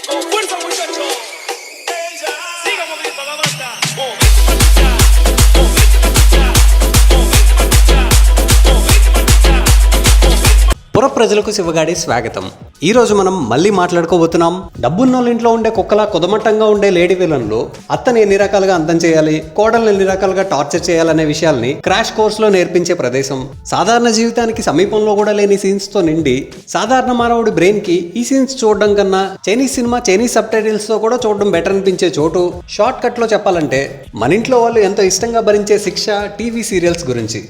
Con fuerza, muchachos. Siga moviendo la banda. పుర ప్రజలకు శివగాడి స్వాగతం. ఈ రోజు మనం మళ్ళీ మాట్లాడుకోబోతున్నాం. డబ్బున్నోళ్ళ ఇంట్లో ఉండే కుక్కలా కుదమట్టంగా ఉండే లేడీ విలన్లు అత్తని ఎన్ని రకాలుగా అంతం చేయాలి, కోడల్ని ఎన్ని రకాలుగా టార్చర్ చేయాలనే విషయాల్ని క్రాష్ కోర్స్ లో నేర్పించే ప్రదేశం. సాధారణ జీవితానికి సమీపంలో కూడా లేని సీన్స్ తో నిండి సాధారణ మానవుడి బ్రెయిన్ కి ఈ సీన్స్ చూడడం కన్నా Chinese cinema Chinese sub titles తో కూడా చూడడం బెటర్ అనిపించే చోటు. షార్ట్ కట్ లో చెప్పాలంటే మన ఇంట్లో వాళ్ళు ఎంతో ఇష్టంగా భరించే శిక్ష టీవీ సీరియల్స్ గురించి.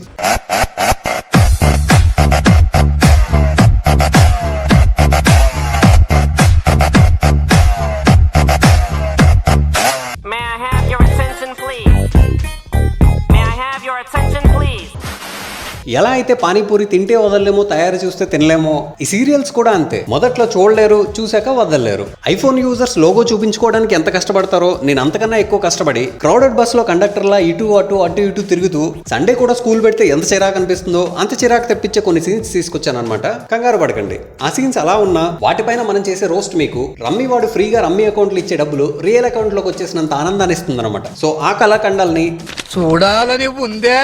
ఎలా అయితే పానీపూరి తింటే వదలలేమో, తయారు చూస్తే తినలేమో, ఈ సీరియల్స్ కూడా అంతే. మొదట్లో చూడలేరు, చూశాక వదలలేరు. ఐఫోన్ యూజర్స్ లోగో చూపించుకోవడానికి ఎంత కష్టపడతారో నేను అంతకన్నా ఎక్కువ కష్టపడి క్రౌడెడ్ బస్ లో కండక్టర్లా ఇటు అటు తిరుగుతూ సండే కూడా స్కూల్ పెడితే ఎంత చిరాకు అనిపిస్తుందో అంత చిరాకు తెప్పించే కొన్ని సీన్స్ తీసుకొచ్చాను అనమాట. కంగారు పడకండి, ఆ సీన్స్ అలా ఉన్నా వాటిపైన మనం చేసే రోస్ట్ మీకు రమ్మీ వాడు ఫ్రీగా రమ్మీ అకౌంట్లు ఇచ్చే డబ్బులు రియల్ అకౌంట్ లోకి వచ్చేసినంత ఆనందాన్ని ఇస్తుంది అనమాట. సో ఆ కళాఖండాల్ని చూడాలని ఉందే.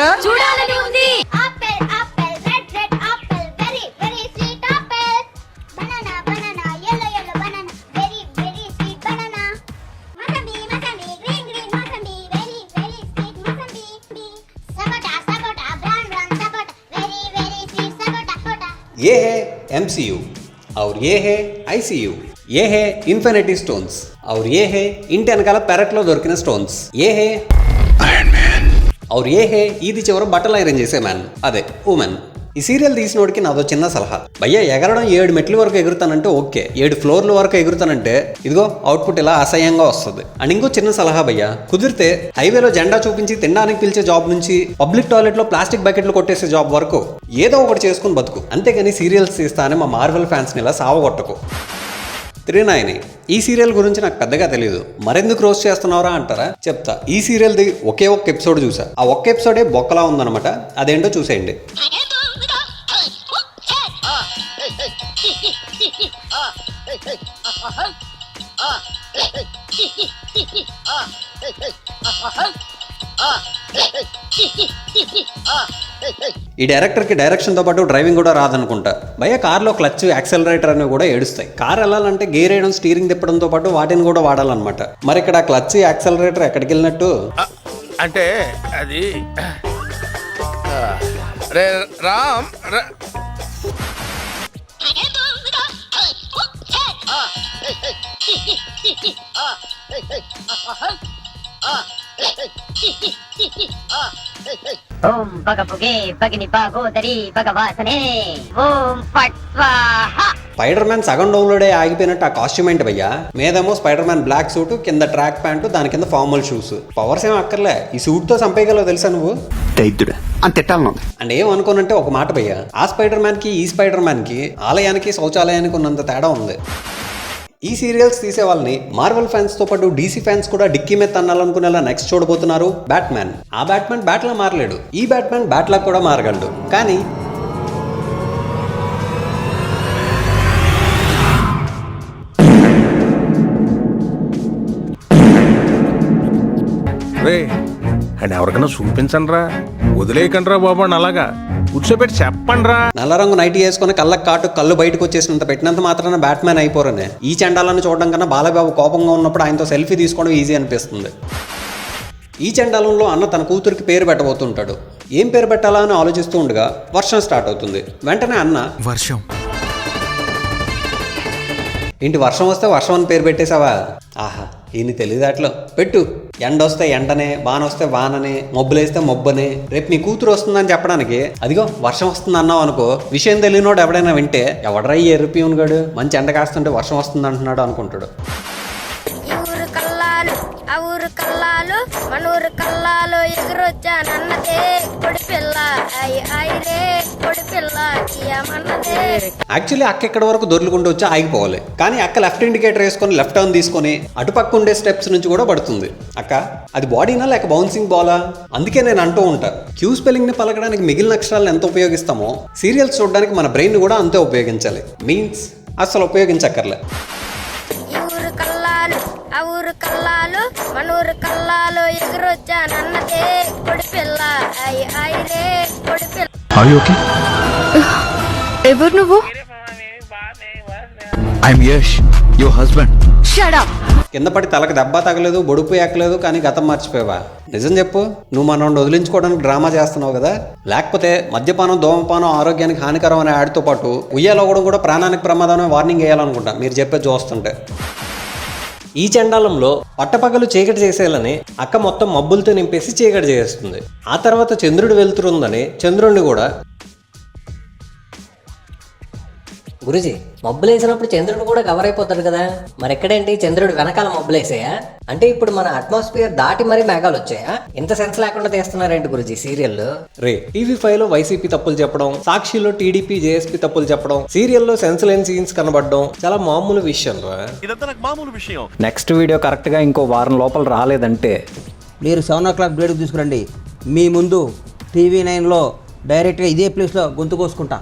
ये है MCU और ये है ICU, ये है इन्फिनिटी स्टोन्स और ये है इंటి వెనకాల పెరట్లో దొరికిన స్టోన్స్, ये है ఐరన్ మ్యాన్ और ये है ఈది చివర బట్టలు ఐరన్ చేసే మ్యాన్, అదే ఉమెన్. ఈ సీరియల్ తీసినోడికి నాదో చిన్న సలహా. భయ్యా ఎగరడం 7 మెట్ల వరకు ఎగురుతానంటే ఓకే, 7 ఫ్లోర్ల వరకు ఎగురుతానంటే ఇదిగో అవుట్పుట్ ఇలా అసహ్యంగా వస్తుంది. అండ్ ఇంకో చిన్న సలహా భయ్యా, కుదిరితే హైవేలో జెండా చూపించి తినడానికి పిలిచే జాబ్ నుంచి పబ్లిక్ టాయిలెట్ లో ప్లాస్టిక్ బకెట్లు కొట్టేసే జాబ్ వరకు ఏదో ఒకటి చేసుకుని బతుకు. అంతేగాని సీరియల్స్ తీస్తానే మా మార్వెల్ ఫ్యాన్స్ని ఇలా సావగొట్టకు. 39 ఈ సీరియల్ గురించి నాకు పెద్దగా తెలియదు, మరెందుకు రోస్ట్ చేస్తున్నారా అంటారా? చెప్తా. ఈ సీరియల్ది ఒకే ఒక్క ఎపిసోడ్ చూసా, ఆ ఒక్క ఎపిసోడే బొక్కలా ఉందన్నమాట. అదేంటో చూసేయండి. ఈ డైరెక్టర్కి డైరెక్షన్తో పాటు డ్రైవింగ్ కూడా రాదనుకుంటా. భయ్య కార్లో క్లచ్, యాక్సెలరేటర్ అనేవి కూడా ఏడుస్తాయి. కార్ వెళ్ళాలంటే గేర్ వేయడం, స్టీరింగ్ తిప్పడంతో పాటు వాటిని కూడా వాడాలన్నమాట. మరి ఇక్కడ క్లచ్, యాక్సెలరేటర్ ఎక్కడికి వెళ్ళినట్టు? అంటే అది రామ్ ఓం పగపుగే పగిని పాగోదరి భగవాసనే ఓం ఫట్ స్వాహా. స్పైడర్ మ్యాన్ సగం డౌన్లోడే ఆగిపోయినట్టు ఆ కాస్ట్యూమ్ ఏంటి భయ్యా? మీదేమో స్పైడర్ మ్యాన్ బ్లాక్ సూట్, కింద ట్రాక్ ప్యాంటు, దాని కింద ఫార్మల్ షూస్. పవర్స్ ఏం అక్కర్లే, ఈ సూట్ తో చంపేయగలవు తెలుసా నువ్వు? అండ్ ఏం అనుకోనంటే ఒక మాట భయ్యా, ఆ స్పైడర్ మ్యాన్ కి ఈ స్పైడర్ మ్యాన్ కి ఆలయానికి శౌచాలయానికి ఉన్నంత తేడా ఉంది. ఈ సీరియల్స్ తీసే వాళ్ళని మార్వెల్ ఫ్యాన్స్ తో పాటు DC ఫ్యాన్స్ కూడా డిక్కీ మీద తన్నాలనుకునేలా నెక్స్ట్ చూడబోతున్నారు బ్యాట్మ్యాన్. ఆ బ్యాట్మ్యాన్ బ్యాట్లా మారలేడు, ఈ బ్యాట్మ్యాన్ బ్యాట్లా కూడా మారగలడు. కానీ అండ్ ఎవరికైనా చూపించండి రా, వదిలేయకండి రా బాబు అని అలాగా కూర్చోబెట్టి చెప్పండి రా. నల్ల రంగు నైటీ వేసుకుని కళ్ళకు కాటు కళ్ళు బయటకు వచ్చేసినంత పెట్టినంత మాత్రాన బ్యాట్మ్యాన్ అయిపోరనే. ఈ చండాలను చూడడం కన్నా బాలబాబు కోపంగా ఉన్నప్పుడు ఆయనతో సెల్ఫీ తీసుకోవడం ఈజీ అనిపిస్తుంది. ఈ చండాలంలో అన్న తన కూతురికి పేరు పెట్టబోతుంటాడు. ఏం పేరు పెట్టాలా అని ఆలోచిస్తూ ఉండగా వర్షం స్టార్ట్ అవుతుంది. వెంటనే అన్న వర్షం ఇంటి వర్షం వస్తే వర్షం అని పేరు పెట్టేశావా? ఆహా, ఈయన తెలియదాట్లో పెట్టు. ఎండ వస్తే ఎండనే, వాన వస్తే వాననే, మబ్బులేస్తే మబ్బనే. రేపు నీ కూతురు వస్తుందని చెప్పడానికి అదిగో వర్షం వస్తుంది అన్నావు అనుకో, విషయం తెలియనోడు ఎవడైనా వింటే ఎవడరా ఈ ఎర్రపియూన్ గాడు మంచి ఎండ కాస్తుంటే వర్షం వస్తుంది అంటున్నాడు అనుకుంటాడు. మనూరు కల్లాలో ఎగురొచ్చానన్నదే కొడి పిల్ల, కొడి పిల్ల ఏమన్నదే. యాక్చువల్లీ అక్క ఎక్కడి వరకు దొర్లుకుంటూ వచ్చి ఆగిపోవాలి, కానీ అక్క లెఫ్ట్ ఇండికేటర్ వేసుకొని లెఫ్ట్ టర్న్ తీసుకొని అటుపక్క ఉండే స్టెప్స్ నుంచి కూడా పడుతుంది. అక్క అది బాడీనా లేక బౌన్సింగ్ బాలా? అందుకే నేను అంటూ ఉంటా, క్యూ స్పెల్లింగ్ ని పలకడానికి మిగిలిన అక్షరాలను ఎంత ఉపయోగిస్తామో సీరియల్స్ చూడడానికి మన బ్రెయిన్ కూడా అంతే ఉపయోగించాలి. మీన్స్ అసలు ఉపయోగించక్కర్లే. ఆ ఊరు కల్లాలు మన ఊరు కల్లాలు ఎగురొచ్చానన్నదే కొడి పిల్ల అయ్యి ఐరే కొడి పిల్ల. ఎవరు నువ్వు? I'm Yash your husband. Shut up. కింద పడి తలకు దెబ్బ తగలేదు, బొడుపు ఎక్కలేదు, కానీ గతం మర్చిపోయావా? నిజం చెప్పు, నువ్వు మనల్ని వదిలించుకోవడానికి డ్రామా చేస్తున్నావు కదా? లేకపోతే మద్యపానం, ధూమపానం ఆరోగ్యానికి హానికరం అనే యాడ్తో పాటు ఉయ్యాలో కూడా ప్రాణానికి ప్రమాదం వార్నింగ్ వేయాలనుకుంటా మీరు చెప్పేది చూస్తుంటే. ఈ చండాలంలో పట్టపగలు చీకటి చేసేయాలని అక్క మొత్తం మబ్బులతో నింపేసి చీకటి చేస్తుంది. ఆ తర్వాత చంద్రుడు వెళ్తుందని చంద్రుడిని కూడా. గురుజీ, మబ్బులు వేసినప్పుడు చంద్రుడు కూడా కవర్ అయిపోతాడు కదా, మరి ఎక్కడేంటి చంద్రుడు వెనకాల మబ్బులు వేసాయా? అంటే ఇప్పుడు మన అట్మాస్ఫియర్ దాటి మరీ మేఘాలు వచ్చాయా? ఇంత సెన్స్ లేకుండా తీస్తున్నారేంటి గురుజీ సీరియల్? రే, TV5 లో వైసీపీ తప్పులు చెప్పడం, సాక్షిలో టీడీపీ జేఎస్పీ తప్పులు చెప్పడం, సీరియల్లో సెన్స్ లేని సీన్స్ కనబడడం చాలా మామూలు విషయం రా. ఇదంతా నాకు మామూలు విషయం. నెక్స్ట్ వీడియో కరెక్ట్గా ఇంకో వారం లోపల రాలేదంటే మీరు 7 o'clock బ్రేక్ తీసుకురండి. మీ ముందు TV9లో డైరెక్ట్గా ఇదే ప్లేస్లో గొంతు కోసుకుంటా.